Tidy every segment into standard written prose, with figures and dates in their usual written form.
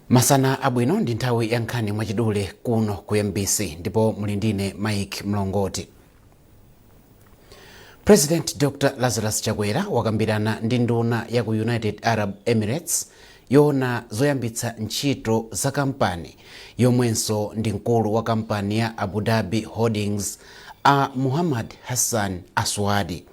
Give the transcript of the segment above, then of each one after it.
Masana abwino ndi nthawi ya nkhani mwachidule kuno ku MBC ndipo muli ndine Mike Mlongoti. President Dr. Lazarus Chakwera wakambirana ndi nduna ya ku United Arab Emirates yoona zoyambitsa ntchito za kampani yomwenso ndi mkulu wa kampani ya Abu Dhabi Holdings a Muhammad Hassan Aswadi.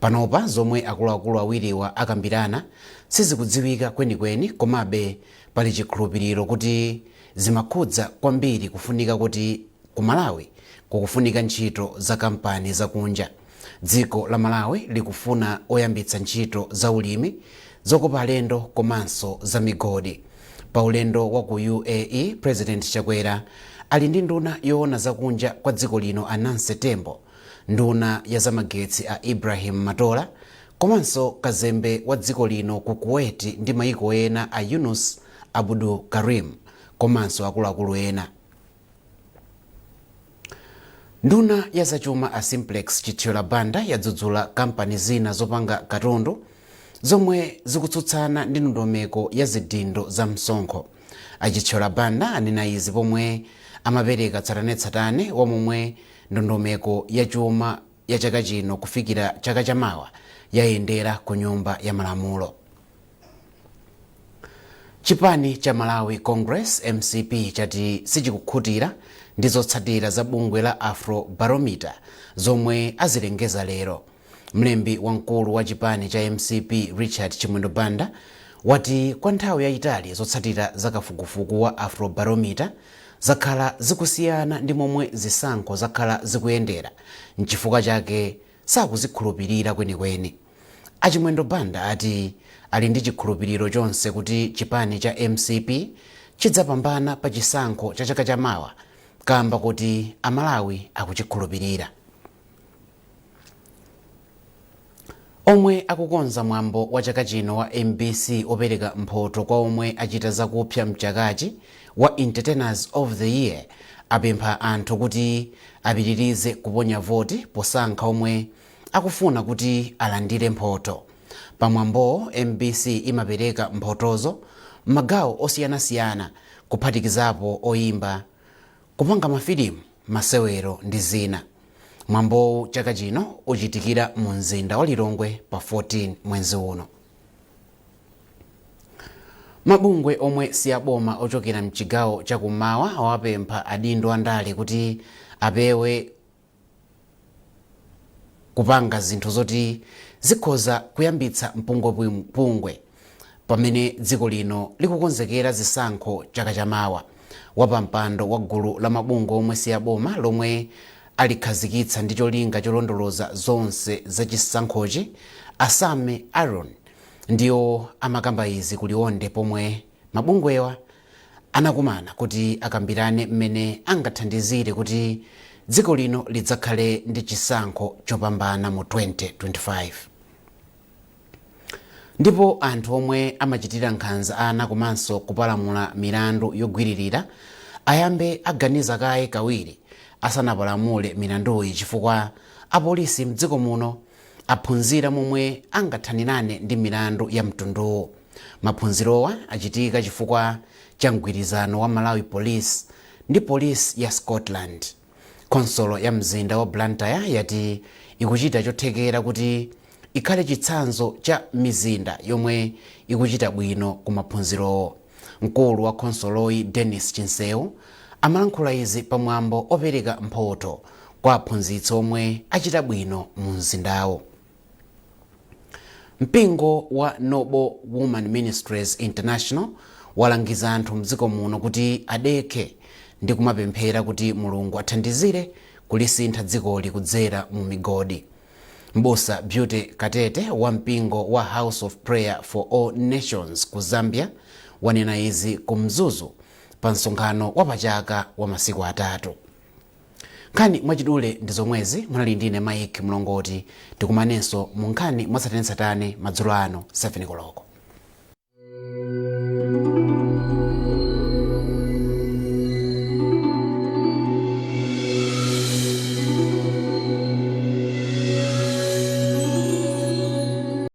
Panopa zomwe akuluakulu awiriwa akambirana sizikudziwika kwenikweni, komabe pali chikhulupiriro kuti zimakhudza kwambiri kufunika kuti ku Malawi kukufunika ntchito za kampani zakunja. Dziko la Malawi likufuna oyambitsa ntchito za ulimi, zokopa alendo komanso za migodi. Pa ulendo wa ku UAE, President Chakwera ali ndi nduna yoona zakunja kwa dziko lino a Nancy Tembo, nduna ya zamagetsi a Ibrahim Matola, komanso kazembe wa dziko lino ku Kuwait ndi maiko ena a Yunus Abdul Karim, komanso akuluakulu ena. Nduna ya zachuma a Simplex Chithyola Banda yadzudzula kampani zina zopanga katundu zomwe zikutsutsana ndi ndondomeko ya zidindo za msonkho. A Chithyola Banda anena izi pomwe amapereka tsatanetsatane wa momwe ndondomeko ya chuma ya chaka chino kufikira chaka chamawa yayendera ku nyumba ya malamulo. Chipani cha Malawi Congress MCP chati sichikukhutira ndi zotsatira za bungwe la Afrobarometer zomwe azilengeza lero. Mlembi wamkulu wa chipani cha MCP Richard Chimwendo Banda wati kwa nthawi yayitali zotsatira za kafukufuku wa Afrobarometer zakhala zikusiyana ndi momwe zisankho zakhala zikuyendera, nchifukwa chake sakuzikhulupirira kwenikweni. Achimwendo Banda ati ali ndi chikhulupiriro chonse kuti chipani cha MCP chidzapambana pa chisankho cha chaka chamawa, kamba kuti Amalawi akuchikhulupirira. Omwe akukonza mwambo wa chaka chino wa MBC opereka mphoto kwa omwe achita zakupsa mchakachi wa Entertainers of the Year apempha anthu kuti apitirize kuponya voti posankha omwe akufuna kuti alandire mphoto. Pamwambo MBC imapereka mphotozo m'magawo osiyanasiyana kuphatikizapo oyimba, kupanga mafilimu, masewero ndi zina. Mwambo chaka chino uchitikira mu mzinda wa Lilongwe pa 14 mwezi uno. Mabungwe omwe siyaboma ochokera mchigawo chakumawa awapempha adindo andale kuti apewe kupanga zinthu zoti zikhoza kuyambitsa mpungwe pamene dziko lino likukonzekera zisankho chaka chamawa. Wapampando wa gulu la mabungwe omwe siyaboma lomwe alikhazikitsa ndi cholinga cholondoloza zonse za chisankhochi, Asame Aaron ndiyo amakamba izi kuliwonde pomwe mabungwewa anakumana kuti akambirane mmene angathandizire kuti dziko lino lidzakhale ndi chisankho chopambana mu 2025. Ndipo anthu omwe amachitira nkhanza ana komanso kupalamula milandu yogwiririra ayambe aganiza kaye kawiri asanapalamule milanduyi, chifukwa apolisi mdziko muno aphunzira momwe angathanirane ndi milandu ya mtunduwo. Maphunzirowa achitika chifukwa cha mgwirizano wa Malawi Police ndi polisi ya Scotland. Konsolo ya mzinda wa Blantyre yati ikuchita chothekera kuti ikhale chitsanzo cha mizinda yomwe ikuchita bwino ku maphunzirowo. Mkulu wa konsoloyi Dennis Chinseu amalankhula izi pamwambo opereka mphoto kwa aphunzitsi omwe achita bwino mu mzindawo. Mpingo wa Noble Woman Ministries International walangiza anthu mdziko muno kuti adekhe ndi kumapemphera kuti Mulungu athandizire kulisintha dzikoli kudzera mu migodi. Mbusa Beauty Katete wa mpingo wa House of Prayer for All Nations ku Zambia wanena izi ku Mzuzu pa msonkhano wa pachaka wa masiku atatu. Nkhani mwachidule ndi zomwezi, munali ndine Mike Mlongoti. Tikumanenso mu nkhani mwatsatanetsatane madzulo ano 7 koloko.